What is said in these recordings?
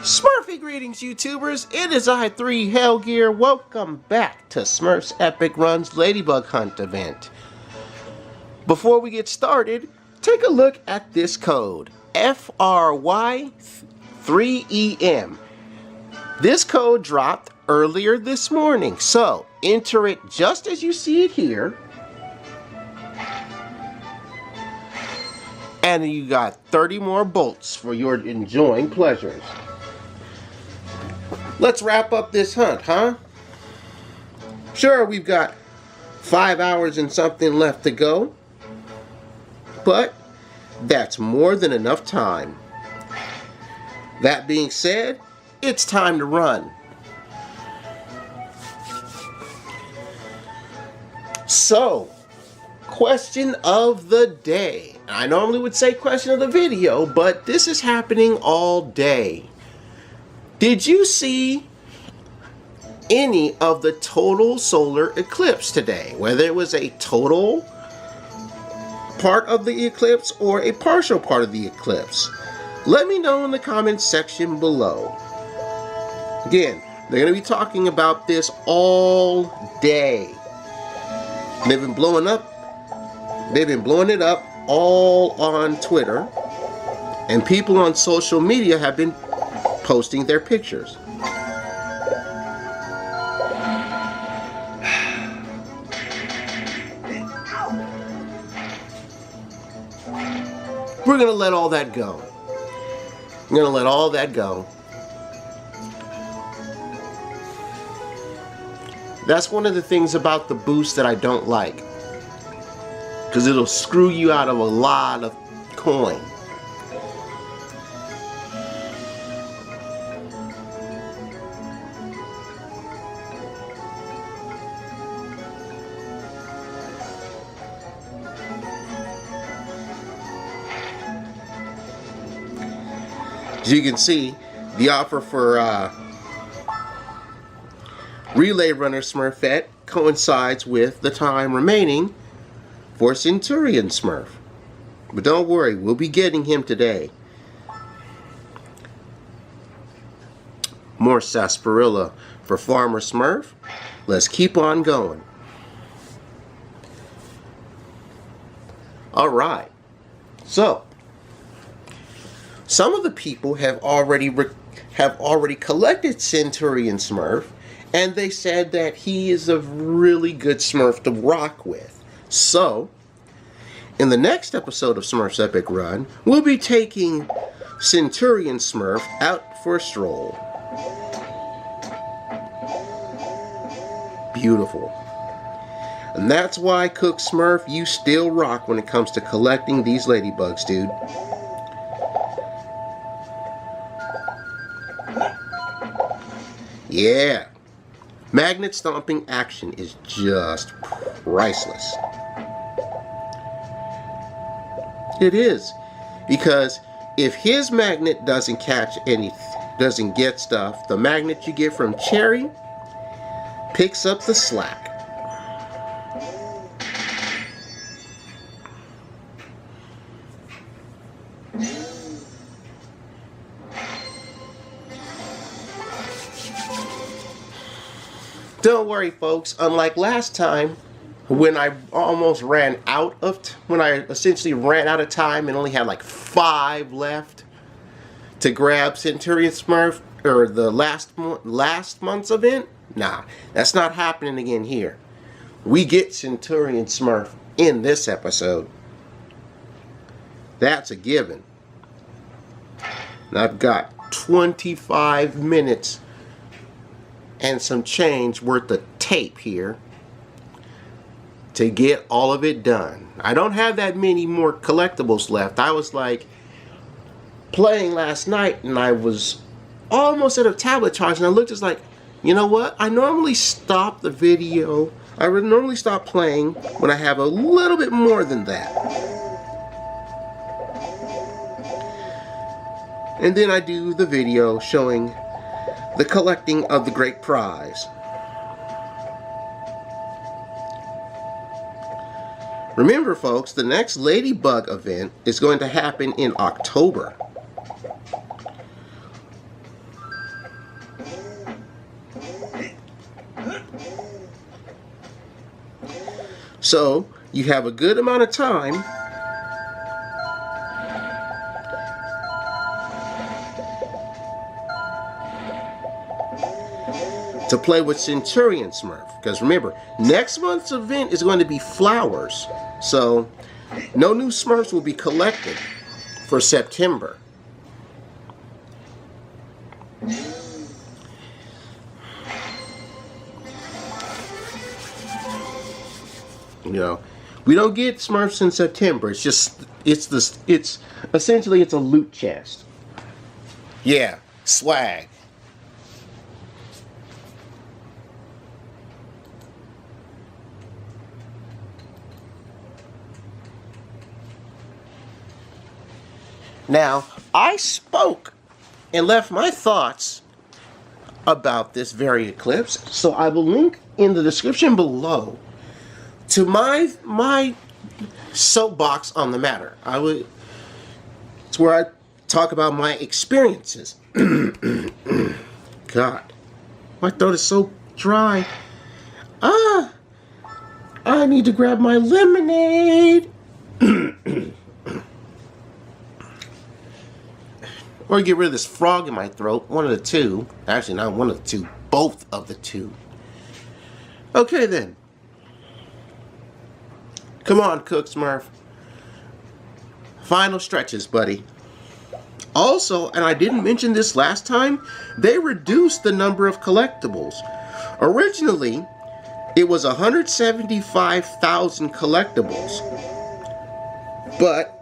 Smurfy greetings, YouTubers. It is I, 3 Hellgear. Welcome back to Smurfs Epic Run's Ladybug Hunt event. Before we get started, take a look at this code, FRY3EM. This code dropped earlier this morning, so enter it just as you see it here. And you got 30 more bolts for your enjoying pleasures. Let's wrap up this hunt, huh? Sure, we've got 5 hours and something left to go, but that's more than enough time. That being said, it's time to run. So, question of the day. I normally would say question of the video, but this is happening all day. Did you see any of the total solar eclipse today? Whether it was a total part of the eclipse or a partial part of the eclipse? Let me know in the comments section below. Again, they're going to be talking about this all day. They've been blowing it up all on Twitter, and people on social media have been posting their pictures. We're gonna let all that go. We're gonna let all that go. That's one of the things about the boost that I don't like, because it'll screw you out of a lot of coin. As you can see, the offer for Relay Runner Smurfette coincides with the time remaining for Centurion Smurf. But don't worry, we'll be getting him today. More sarsaparilla for Farmer Smurf. Let's keep on going. Alright, so some of the people have already collected Centurion Smurf, and they said that he is a really good Smurf to rock with. So, in the next episode of Smurf's Epic Run, we'll be taking Centurion Smurf out for a stroll. Beautiful. And that's why, Cook Smurf, you still rock when it comes to collecting these ladybugs, dude. Yeah, magnet stomping action is just priceless. It is, because if his magnet doesn't get stuff, the magnet you get from Cherry picks up the slack. Don't worry, folks, unlike last time when I essentially ran out of time and only had like 5 left to grab Centurion Smurf, or the last month's event. Nah, that's not happening again here. We get Centurion Smurf in this episode. That's a given. And I've got 25 minutes and some change worth of tape here to get all of it done. I don't have that many more collectibles left. I was like playing last night and I was almost at a tablet charge, and I looked, just like, you know what? I normally stop the video. I would normally stop playing when I have a little bit more than that. And then I do the video showing the collecting of the great prize. Remember, folks, the next Ladybug event is going to happen in October. So you have a good amount of time to play with Centurion Smurf. Because remember, next month's event is going to be flowers. So no new Smurfs will be collected for September. You know, we don't get Smurfs in September. It's essentially a loot chest. Yeah, swag. Now, I spoke and left my thoughts about this very eclipse, so I will link in the description below to my soapbox on the matter. It's where I talk about my experiences. God, my throat is so dry. I need to grab my lemonade. Or get rid of this frog in my throat. One of the two. Actually, not one of the two. Both of the two. Okay, then. Come on, Cook Smurf. Final stretches, buddy. Also, and I didn't mention this last time, they reduced the number of collectibles. Originally, it was 175,000 collectibles. But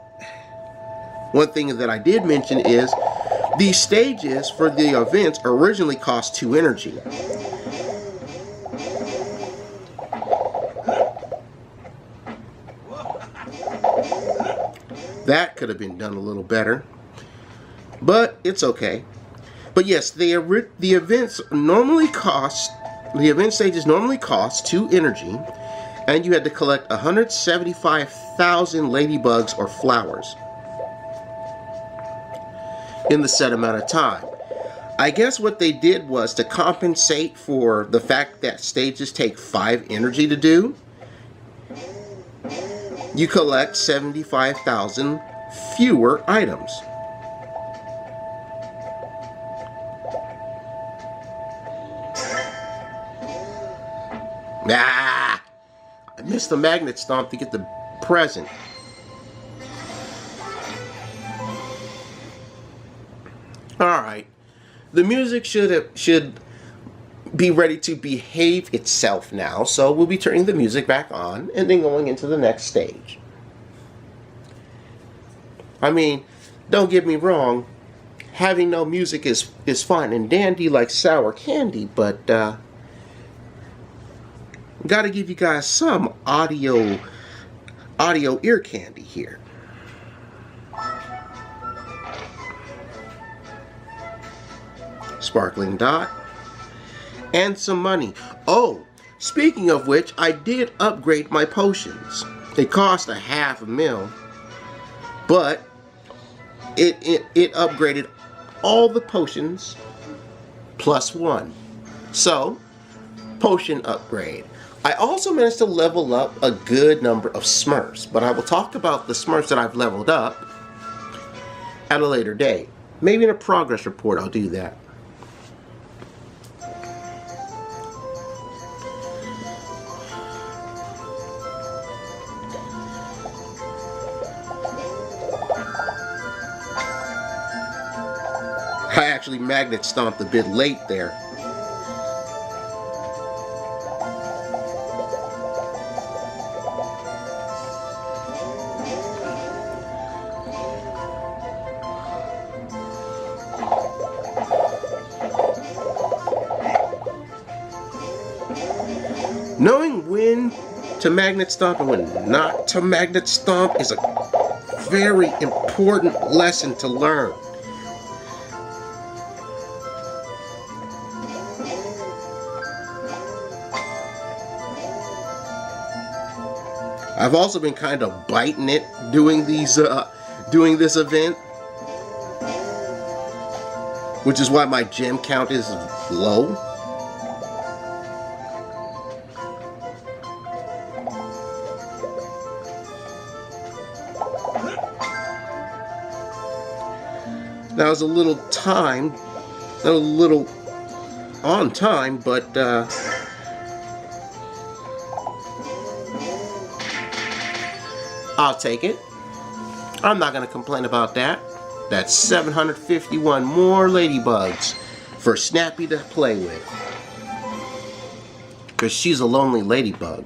one thing that I did mention is the stages for the events originally cost 2 energy. That could have been done a little better, but it's okay. But yes, the event stages normally cost 2 energy, and you had to collect 175,000 ladybugs or flowers in the set amount of time. I guess what they did was to compensate for the fact that stages take 5 energy to do. You collect 75,000 fewer items. I missed the magnet stomp to get the present. Alright, the music should be ready to behave itself now, so we'll be turning the music back on and then going into the next stage. I mean, don't get me wrong, having no music is fine and dandy like sour candy, but gotta give you guys some audio ear candy here. Sparkling dot, and some money. Oh, speaking of which, I did upgrade my potions. It cost $500,000, but it upgraded all the potions plus 1. So, potion upgrade. I also managed to level up a good number of Smurfs, but I will talk about the Smurfs that I've leveled up at a later date. Maybe in a progress report I'll do that. I actually magnet stomped a bit late there. Knowing when to magnet stomp and when not to magnet stomp is a very important lesson to learn. I've also been kind of biting it doing this event. which is why my gem count is low. That was a little on time, but I'll take it. I'm not going to complain about that. That's 751 more ladybugs for Snappy to play with. Because she's a lonely ladybug.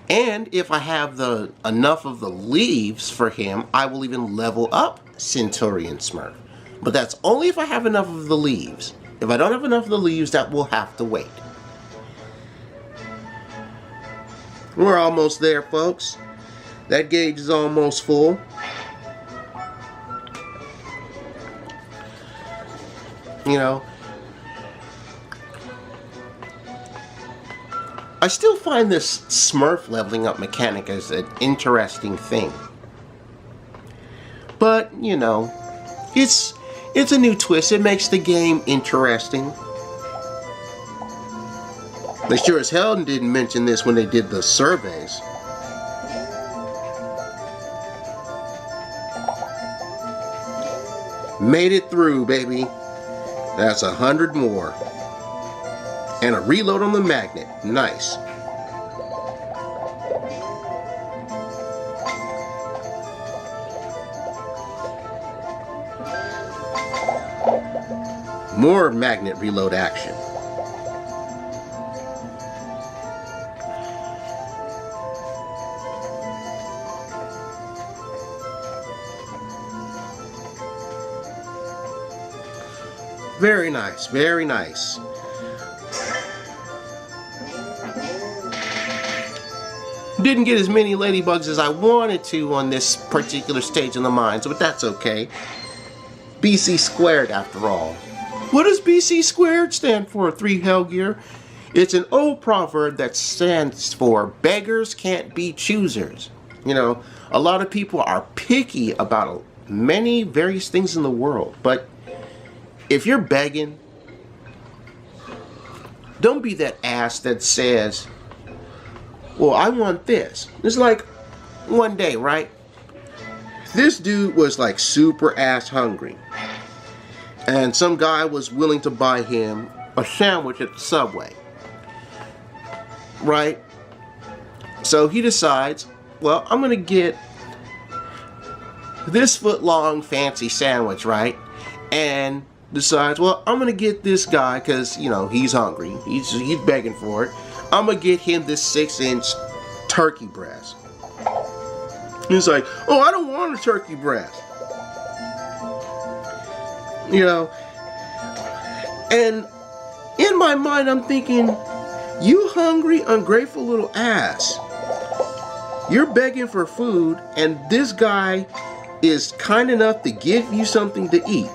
And if I have enough of the leaves for him, I will even level up Centurion Smurf. But that's only if I have enough of the leaves. If I don't have enough of the leaves, that will have to wait. We're almost there, folks. That gauge is almost full. You know, I still find this Smurf leveling up mechanic as an interesting thing. But, you know, it's a new twist. It makes the game interesting. They sure as hell didn't mention this when they did the surveys. Made it through, baby. That's 100 more. And a reload on the magnet. Nice. More magnet reload action. Very nice, very nice. Didn't get as many ladybugs as I wanted to on this particular stage in the mines, but that's okay. BC squared after all. What does BC squared stand for, 3 Hellgear? It's an old proverb that stands for beggars can't be choosers. You know, a lot of people are picky about many various things in the world, but if you're begging, don't be that ass that says, well, I want this. It's like one day, right? This dude was like super ass hungry. And some guy was willing to buy him a sandwich at the Subway. Right? So he decides, well, I'm going to get this foot-long fancy sandwich, right? And decides, well, I'm going to get this guy because, you know, he's hungry. He's begging for it. I'm going to get him this 6-inch turkey breast. He's like, oh, I don't want a turkey breast. You know, and in my mind, I'm thinking, you hungry, ungrateful little ass. You're begging for food, and this guy is kind enough to give you something to eat.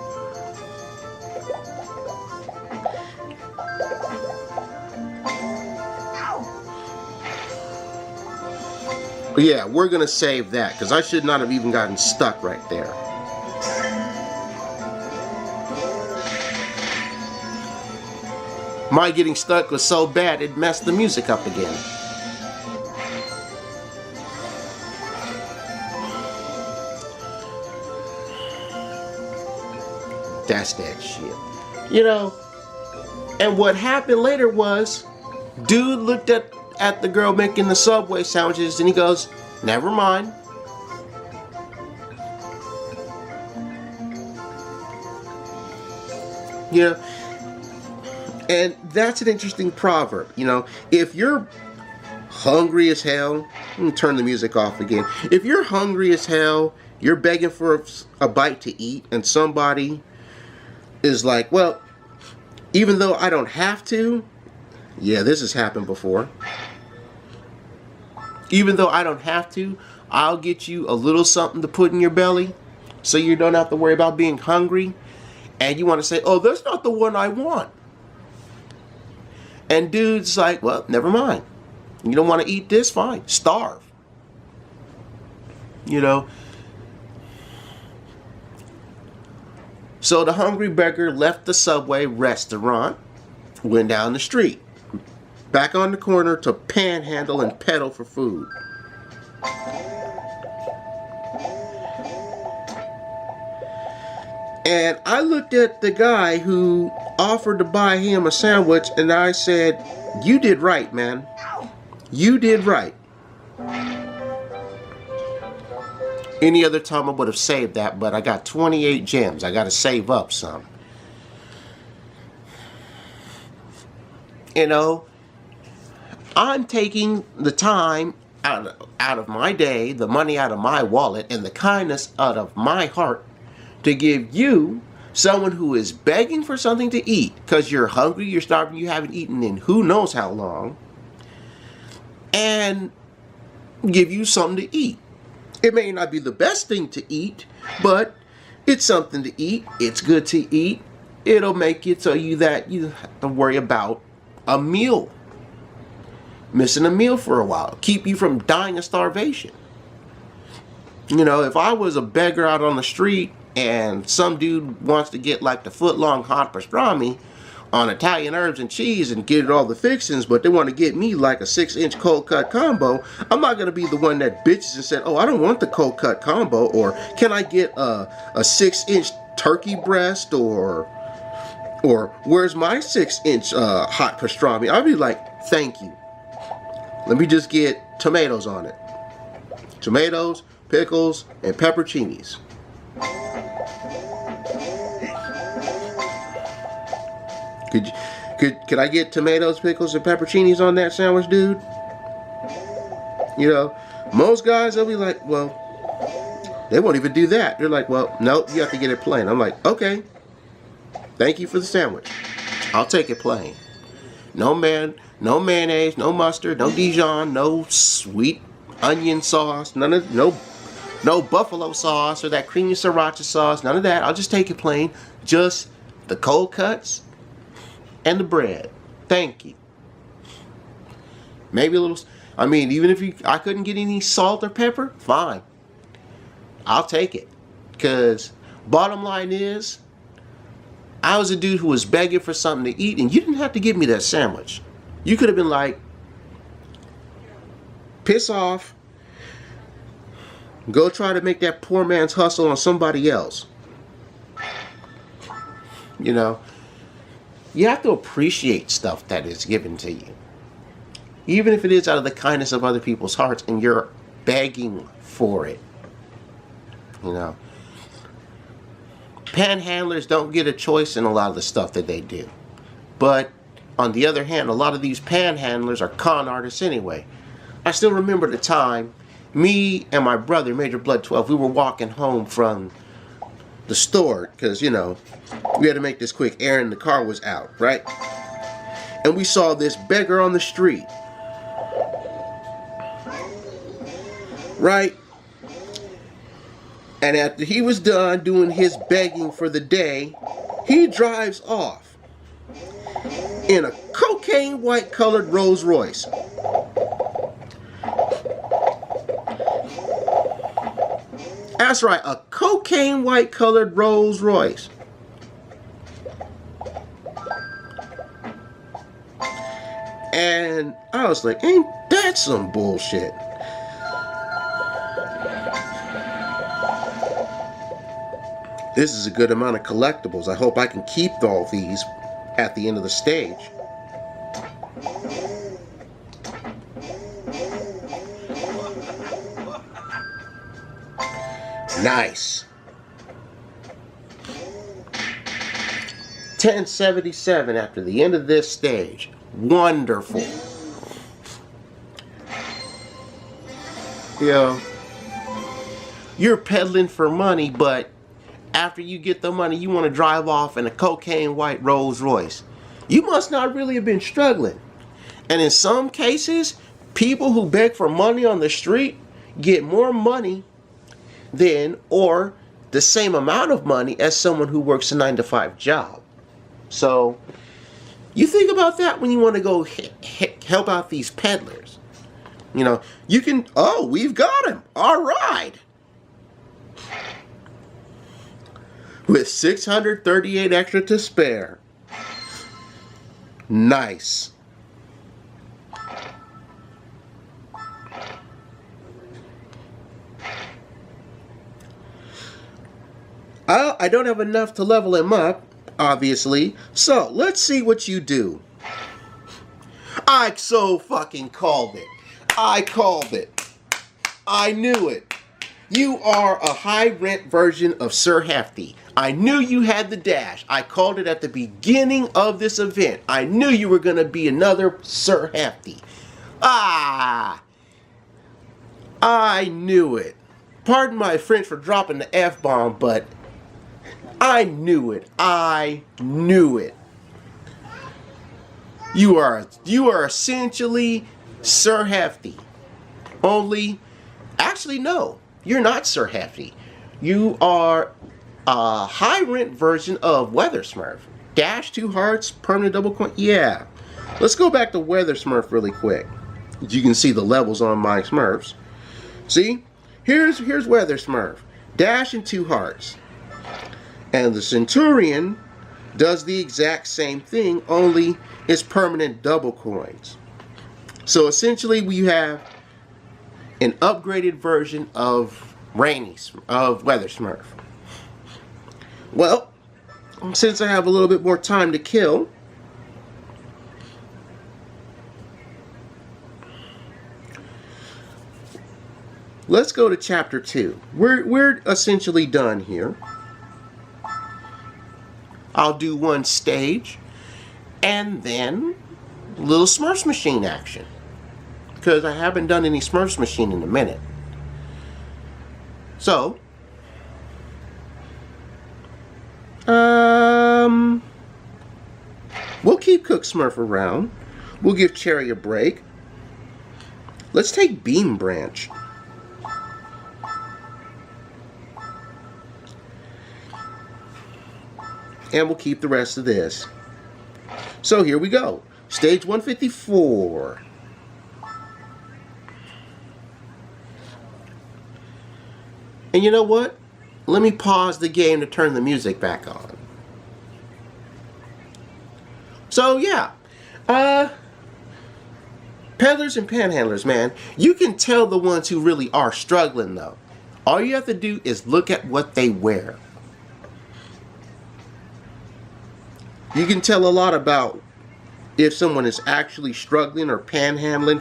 But yeah, we're going to save that, because I should not have even gotten stuck right there. My getting stuck was so bad, it messed the music up again. That's that shit. You know, and what happened later was, dude looked at the girl making the Subway sandwiches and he goes, never mind. You know, and that's an interesting proverb. You know, if you're hungry as hell, let me turn the music off again. If you're hungry as hell, you're begging for a bite to eat, and somebody is like, well, even though I don't have to, yeah, this has happened before. Even though I don't have to, I'll get you a little something to put in your belly so you don't have to worry about being hungry. And you want to say, oh, that's not the one I want. And dude's like, well, never mind. You don't want to eat this? Fine. Starve. You know. So the hungry beggar left the Subway restaurant, went down the street, back on the corner to panhandle and peddle for food. And I looked at the guy who offered to buy him a sandwich, and I said, "You did right, man. You did right." Any other time I would have saved that, but I got 28 gems. I got to save up some. You know, I'm taking the time out of my day, the money out of my wallet, and the kindness out of my heart to give you, someone who is begging for something to eat because you're hungry, you're starving, you haven't eaten in who knows how long, and give you something to eat. It may not be the best thing to eat, but it's something to eat. It's good to eat. It'll make it so that you have to worry about a meal. Missing a meal for a while. Keep you from dying of starvation. You know, if I was a beggar out on the street and some dude wants to get like the foot-long hot pastrami on Italian herbs and cheese and get all the fixings, but they want to get me like a 6-inch cold cut combo, I'm not going to be the one that bitches and said, "Oh, I don't want the cold cut combo," or "Can I get a 6-inch turkey breast," or "Where's my 6-inch hot pastrami?" I'll be like, "Thank you. Let me just get tomatoes on it. Tomatoes, pickles, and pepperoncinis." Could I get tomatoes, pickles, and pepperoncinis on that sandwich, dude? You know, most guys, they'll be like, "Well," they won't even do that. They're like, "Well, nope, you have to get it plain." I'm like, "Okay, thank you for the sandwich. I'll take it plain. No mayonnaise, no mustard, no Dijon, no sweet onion sauce, no buffalo sauce or that creamy sriracha sauce, none of that. I'll just take it plain. Just the cold cuts and the bread. Thank you." Maybe a little, I mean, even if I couldn't get any salt or pepper, fine. I'll take it. Because bottom line is, I was a dude who was begging for something to eat, and you didn't have to give me that sandwich. You could have been like, piss off, go try to make that poor man's hustle on somebody else. You know, you have to appreciate stuff that is given to you. Even if it is out of the kindness of other people's hearts and you're begging for it. You know, panhandlers don't get a choice in a lot of the stuff that they do. But on the other hand, a lot of these panhandlers are con artists anyway. I still remember the time, me and my brother, Major Blood 12, we were walking home from the store because, you know, we had to make this quick errand. The car was out, right? And we saw this beggar on the street, right? And after he was done doing his begging for the day, he drives off in a cocaine white colored Rolls Royce. That's right, a cocaine white colored Rolls Royce. And I was like, ain't that some bullshit? This is a good amount of collectibles. I hope I can keep all these at the end of the stage. Nice. 1077 after the end of this stage. Wonderful. You know, you're peddling for money, but after you get the money, you want to drive off in a cocaine white Rolls Royce. You must not really have been struggling. And in some cases, people who beg for money on the street get more money than or the same amount of money as someone who works a 9-to-5 job. So you think about that when you want to go help out these peddlers. You know, you can, oh, we've got him. All right. With 638 extra to spare. Nice. I don't have enough to level him up, obviously. So, let's see what you do. I so fucking called it. I called it. I knew it. You are a high rent version of Sir Hefty. I knew you had the dash. I called it at the beginning of this event. I knew you were going to be another Sir Hefty. Ah! I knew it. Pardon my French for dropping the F-bomb, but I knew it. I knew it. You are essentially Sir Hefty. Only, actually no, you're not Sir Hefty. You are a high rent version of Weather Smurf. Dash, 2 hearts, permanent double coin. Yeah. Let's go back to Weather Smurf really quick. You can see the levels on my Smurfs. See? Here's Weather Smurf. Dash and 2 hearts. And the Centurion does the exact same thing, only it's permanent double coins. So essentially we have an upgraded version of Weather Smurf. Well, since I have a little bit more time to kill, let's go to chapter 2. We're essentially done here. I'll do one stage and then a little Smurfs machine action, because I haven't done any Smurfs machine in a minute. So we'll keep Cook Smurf around. We'll give Cherry a break. Let's take Beam Branch. And we'll keep the rest of this. So here we go. Stage 154. And you know what? Let me pause the game to turn the music back on. So yeah. Peddlers and panhandlers, man. You can tell the ones who really are struggling though. All you have to do is look at what they wear. You can tell a lot about if someone is actually struggling or panhandling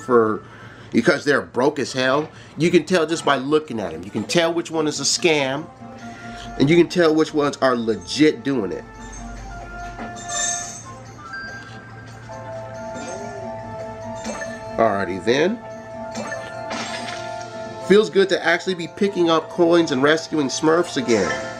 because they're broke as hell. You can tell just by looking at them. You can tell which one is a scam, and you can tell which ones are legit doing it. Alrighty then. Feels good to actually be picking up coins and rescuing Smurfs again.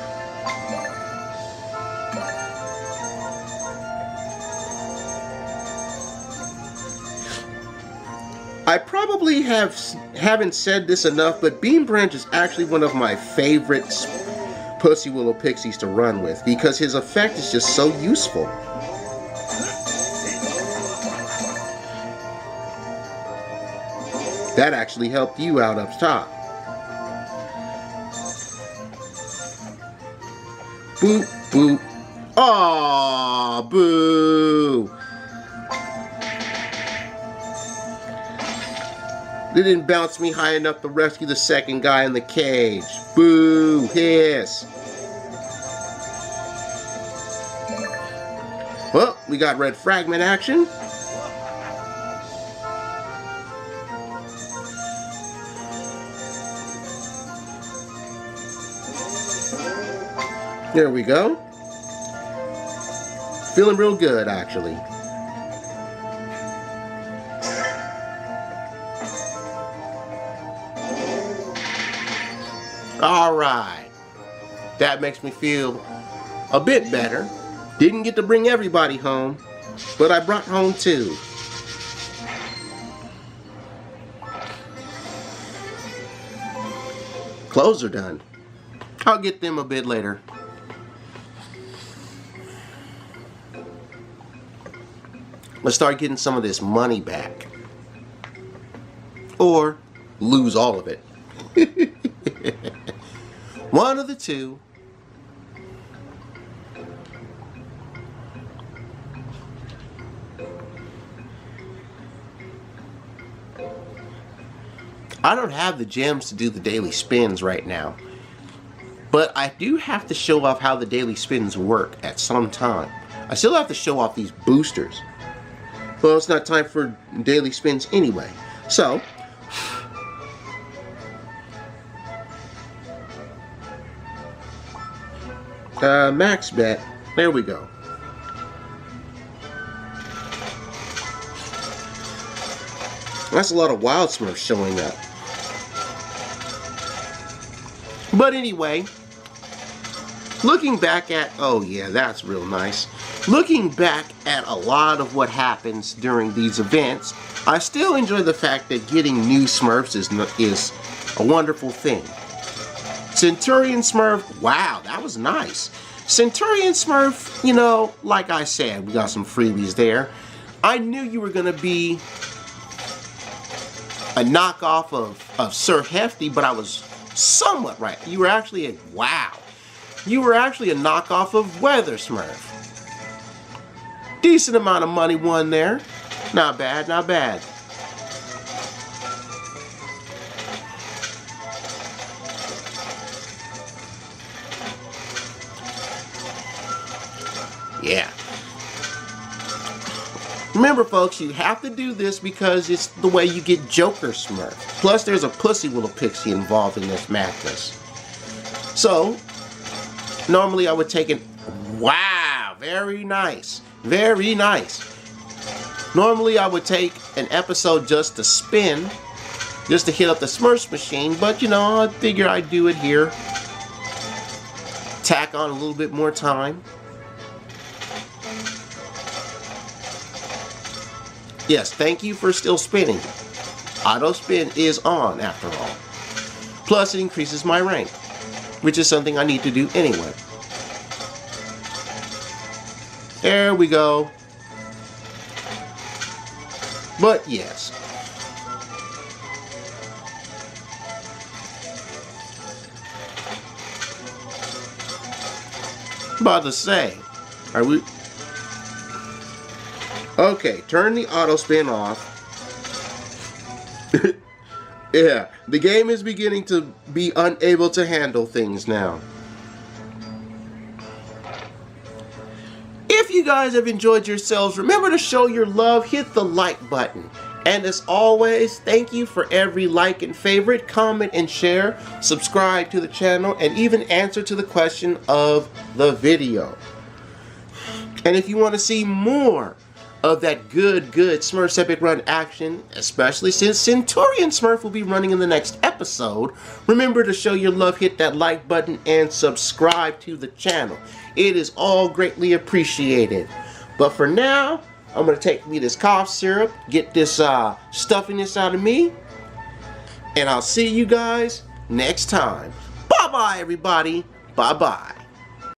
I probably haven't said this enough, but Beam Branch is actually one of my favorite Pussy Willow Pixies to run with because his effect is just so useful. That actually helped you out up top. Boop, boop. Aww, boo. They didn't bounce me high enough to rescue the second guy in the cage. Boo, hiss. Well, we got red fragment action. There we go. Feeling real good, actually. Alright. That makes me feel a bit better. Didn't get to bring everybody home, but I brought home 2. Clothes are done. I'll get them a bit later. Let's start getting some of this money back. or lose all of it. One of the two. I don't have the gems to do the daily spins right now, but I do have to show off how the daily spins work at some time. I still have to show off these boosters. Well, it's not time for daily spins anyway. So, max bet. There we go. That's a lot of wild Smurfs showing up. But anyway, looking back at, oh yeah, that's real nice. Looking back at a lot of what happens during these events, I still enjoy the fact that getting new Smurfs is a wonderful thing. Centurion Smurf, wow, that was nice. Centurion Smurf, you know, like I said, we got some freebies there. I knew you were going to be a knockoff of Sir Hefty, but I was somewhat right. You were actually a, wow. You were actually a knockoff of Weather Smurf. Decent amount of money won there. Not bad, not bad. Yeah. Remember, folks, you have to do this because it's the way you get Joker Smurf. Plus, there's a pussy little pixie involved in this madness. So, normally I would take it. Wow, very nice. Very nice. Normally I would take an episode just to spin, just to hit up the Smurfs machine, but you know, I figure I'd do it here. Tack on a little bit more time. Yes, thank you for still spinning. Auto spin is on after all. Plus it increases my rank, which is something I need to do anyway. There we go. But yes. About to say, are we... Okay, turn the auto spin off. Yeah, the game is beginning to be unable to handle things now. If you guys have enjoyed yourselves, remember to show your love, hit the like button. And as always, thank you for every like and favorite, comment and share, subscribe to the channel, and even answer to the question of the video. And if you want to see more of that good Smurfs Epic Run action, especially since Centurion Smurf will be running in the next episode, remember to show your love, hit that like button, and subscribe to the channel. It is all greatly appreciated. But for now, I'm going to take me this cough syrup, get this stuffiness out of me, and I'll see you guys next time. Bye-bye, everybody. Bye-bye.